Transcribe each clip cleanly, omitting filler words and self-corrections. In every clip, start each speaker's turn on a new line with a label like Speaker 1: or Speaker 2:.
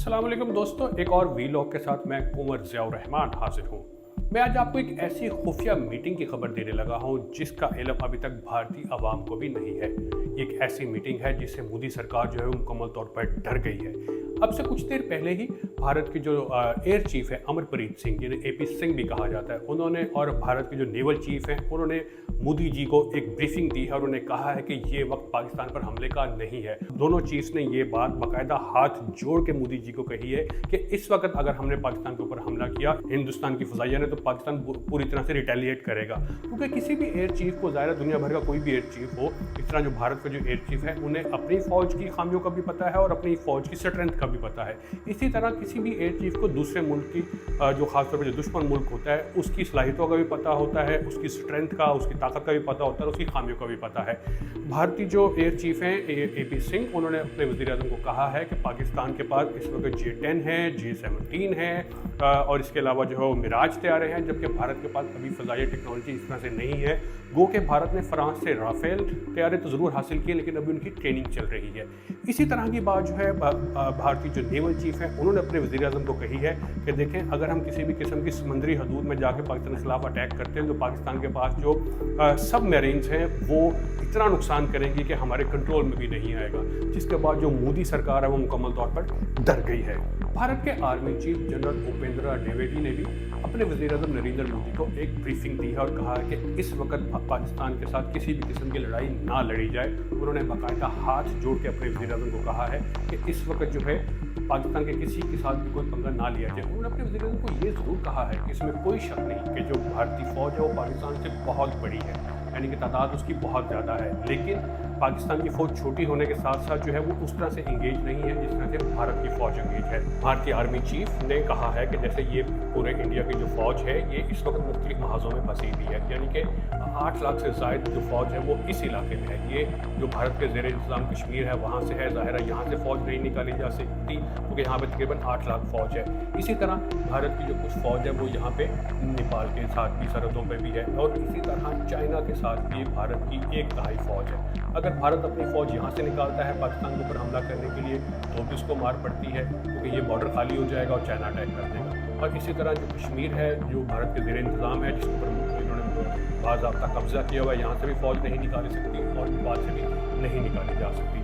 Speaker 1: अस्सलाम वालेकुम दोस्तों, एक और वीलॉग के साथ मैं कुंवर ज़ियाउर रहमान हाजिर हूँ। मैं आज आपको एक ऐसी खुफिया मीटिंग की खबर देने लगा हूँ जिसका इल्म अभी तक भारतीय आवाम को भी नहीं है। ये एक ऐसी मीटिंग है जिससे मोदी सरकार जो है वो मुकम्मल तौर पर डर गई है। अब से कुछ देर पहले ही भारत के जो एयर चीफ है अमरप्रीत सिंह, जिन्हें एपी सिंह भी कहा जाता है, उन्होंने और भारत के जो नेवल चीफ हैं उन्होंने मोदी जी को एक ब्रीफिंग दी है और उन्हें कहा है कि ये वक्त पाकिस्तान पर हमले का नहीं है। दोनों चीफ्स ने ये बात बाकायदा हाथ जोड़ के मोदी जी को कही है कि इस वक्त अगर हमने पाकिस्तान के ऊपर हमला किया, हिंदुस्तान की फ़ज़ाइया ने, तो पाकिस्तान पूरी तरह से रिटेलिएट करेगा। क्योंकि किसी भी एयर चीफ को, ज़ाहिर दुनिया भर का कोई भी एयर चीफ हो, इस तरह जो भारत का जो एयर चीफ है उन्हें अपनी फ़ौज की खामियों का भी पता है और अपनी फ़ौज की स्ट्रेंथ का भी पता है। इसी तरह किसी भी एयर चीफ को दूसरे मुल्क की जो खासतौर पर जो दुश्मन मुल्क होता है उसकी सलाहियतों का भी पता होता है, उसकी स्ट्रेंथ का, उसकी ताकत का भी पता होता है, उसकी खामियों का भी पता है। भारतीय जो एयर चीफ हैं एपी सिंह, उन्होंने अपने वज़ीर-ए-आज़म को कहा है कि पाकिस्तान के पास इस वक्त J-10 है, J-17 है और इसके अलावा जो है वो मिराज तैयारे हैं, जबकि भारत के पास अभी फ़ज़ाई टेक्नोलॉजी इस तरह से नहीं है। गो कि भारत ने फ्रांस से राफेल तैयारे तो ज़रूर हासिल किए, लेकिन अभी उनकी ट्रेनिंग चल रही है। इसी तरह की बात जो है भारतीय जो नेवल चीफ है उन्होंने अपने वज़ीर-ए-आज़म को कही है कि देखें, अगर हम किसी भी किस्म की समुद्री हदूद में जाके पाकिस्तान के खिलाफ अटैक करते हैं तो पाकिस्तान के पास जो सब मेरीन्स हैं वो इतना नुकसान करेंगी कि हमारे कंट्रोल में भी नहीं आएगा, जिसके बाद जो मोदी सरकार है वो मुकम्मल तौर पर डर गई है। भारत के army chief general Upendra Dwivedi ने भी अपने वज़ीर-ए-आज़म नरेंद्र मोदी को एक ब्रीफिंग दी है और कहा है कि इस वक्त पाकिस्तान के साथ किसी भी किस्म की लड़ाई ना लड़ी जाए। उन्होंने बाकायदा हाथ जोड़ के अपने वज़ीर-ए-आज़म को कहा है कि इस वक्त जो है पाकिस्तान के किसी के साथ भी कोई पंगा ना लिया जाए। उन्होंने अपने वज़ीर-ए-आज़म को ये ज़रूर कहा है कि इसमें कोई शक नहीं कि जो भारतीय फ़ौज है वो पाकिस्तान से बहुत बड़ी है, यानी कि तादाद उसकी बहुत ज़्यादा है, लेकिन पाकिस्तान की फ़ौज छोटी होने के साथ साथ जो है वो उस तरह से इंगेज नहीं है जिस तरह से भारत की फ़ौज इंगेज है। भारतीय आर्मी चीफ ने कहा है कि जैसे ये पूरे इंडिया की जो फ़ौज है ये इस वक्त मुख्तलिफ महाज़ों में फंसी हुई है, यानी कि 8 लाख से ज़ायद जो फ़ौज है वो इस इलाके में है। ये जो भारत के ज़ेर इंतज़ाम कश्मीर है वहाँ से है, ज़ाहिर है यहाँ से फ़ौज नहीं निकाली जा सकती क्योंकि यहाँ पर तकरीबन 8 लाख फ़ौज है। इसी तरह भारत की जो कुछ फ़ौज है वो यहाँ पे नेपाल के साथ भी सरहदों पर भी है और इसी तरह चाइना के साथ भी भारत की 1/3 फ़ौज है। अगर भारत अपनी फ़ौज यहाँ से निकालता है पाकिस्तान के ऊपर हमला करने के लिए तो भी उसको मार पड़ती है क्योंकि ये बॉर्डर खाली हो जाएगा और चाइना अटैक कर देगा। और इसी तरह जो कश्मीर है जो भारत के ज़ेर इंतज़ाम है जिसके ऊपर इन्होंने बाज़ाब्ता कब्ज़ा किया हुआ है, यहाँ से भी फ़ौज नहीं निकाली सकती और नेपाल से भी नहीं निकाली जा सकती।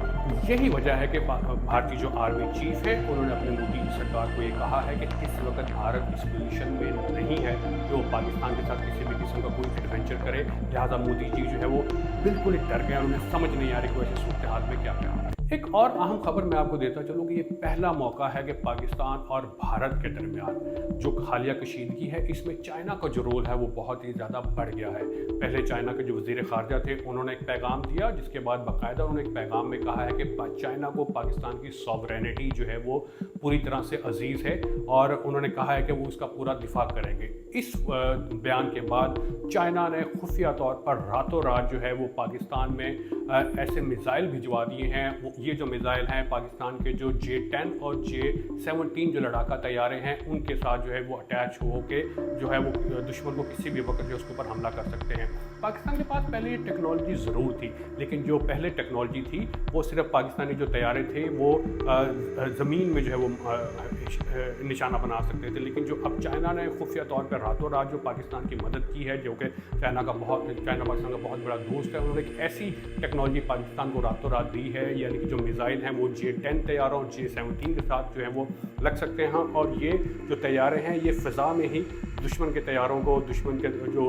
Speaker 1: यही वजह है कि भारतीय जो आर्मी चीफ है उन्होंने अपने मोदी सरकार को ये कहा है कि इस वक्त भारत इस पोजीशन में नहीं है जो पाकिस्तान के साथ किसी भी किस्म का कोई एडवेंचर करे। लिहाजा मोदी जी जो है वो बिल्कुल ही डर गए, उन्हें समझ नहीं आ रही कोई ऐसी सूरत हाल में क्या करें। एक और अहम खबर मैं आपको देता चलूँ कि ये पहला मौका है कि पाकिस्तान और भारत के दरमियान जो हालिया कशीदगी है इसमें चाइना का जो रोल है वो बहुत ही ज़्यादा बढ़ गया है। पहले चाइना के जो वज़ीर ख़ारजा थे उन्होंने एक पैगाम दिया, जिसके बाद बाकायदा उन्होंने एक पैगाम में कहा है कि चाइना को पाकिस्तान की सॉवरेनिटी जो है वो पूरी तरह से अजीज़ है और उन्होंने कहा है कि वो उसका पूरा दिफा करेंगे। इस बयान के बाद चाइना ने खुफिया तौर पर रातों रात जो है वो पाकिस्तान में ऐसे मिसाइल भिजवा दिए हैं। ये जो मिसाइल हैं पाकिस्तान के जो J-10 और J-17 जो लड़ाका तैयारे हैं उनके साथ जो है वो अटैच हो के जो है वो दुश्मन को किसी भी वक्त जो उसके ऊपर हमला कर सकते हैं। पाकिस्तान के पास पहले ये टेक्नोलॉजी ज़रूर थी, लेकिन जो पहले टेक्नोलॉजी थी वो सिर्फ पाकिस्तानी जो तैयारे थे वो ज़मीन में जो है वो निशाना बना सकते थे, लेकिन जो अब चाइना ने खुफिया तौर पर रातों रात जो पाकिस्तान की मदद की है, जो कि चाइना पाकिस्तान का बहुत बड़ा दोस्त है, उन्होंने एक ऐसी टेक्नोलॉजी पाकिस्तान को रातों रात दी है, यानी कि जो मिसाइल हैं वो J-10 तैयारों और J-17 के साथ जो है वो लग सकते हैं और ये जो तैयारे हैं ये फ़िज़ा में ही दुश्मन के तैयारों को, दुश्मन के जो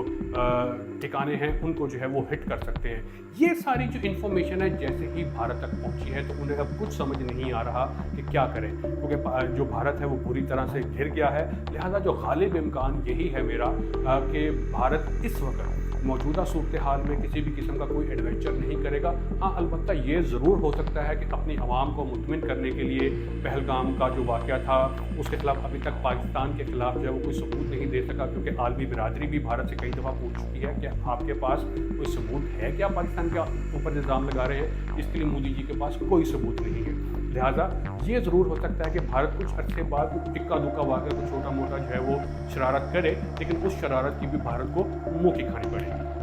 Speaker 1: ठिकाने हैं उनको जो है वो हिट कर सकते हैं। ये सारी जो इन्फॉर्मेशन है जैसे ही भारत तक पहुंची है तो उन्हें अब कुछ समझ नहीं आ रहा कि क्या करें, क्योंकि जो भारत है वो पूरी तरह से घिर गया है। लिहाजा जो गालिब इम्कान यही है मेरा कि भारत इस वक्त मौजूदा सूरत हाल में किसी भी किस्म का कोई एडवेंचर नहीं करेगा। हाँ, अलबत्ता ये ज़रूर हो सकता है कि अपनी आवाम को मुतमिन करने के लिए पहलगाम का जो वाक़या था उसके ख़िलाफ़ अभी तक पाकिस्तान के ख़िलाफ़ जो है वो कोई सबूत नहीं दे सका, क्योंकि आलमी बिरादरी भी भारत से कई दफ़ा पूछ चुकी है कि आपके पास कोई सबूत है क्या पाकिस्तान के ऊपर इल्ज़ाम लगा रहे हैं। इसके लिए मोदी जी के पास कोई सबूत नहीं है। लिहाजा ये ज़रूर हो सकता है कि भारत कुछ अरसे बाद इक्का दुक्का वाक़या को छोटा मोटा जो है वो शरारत करे, लेकिन उस शरारत की भी भारत को मुँह की खानी पड़ेगी।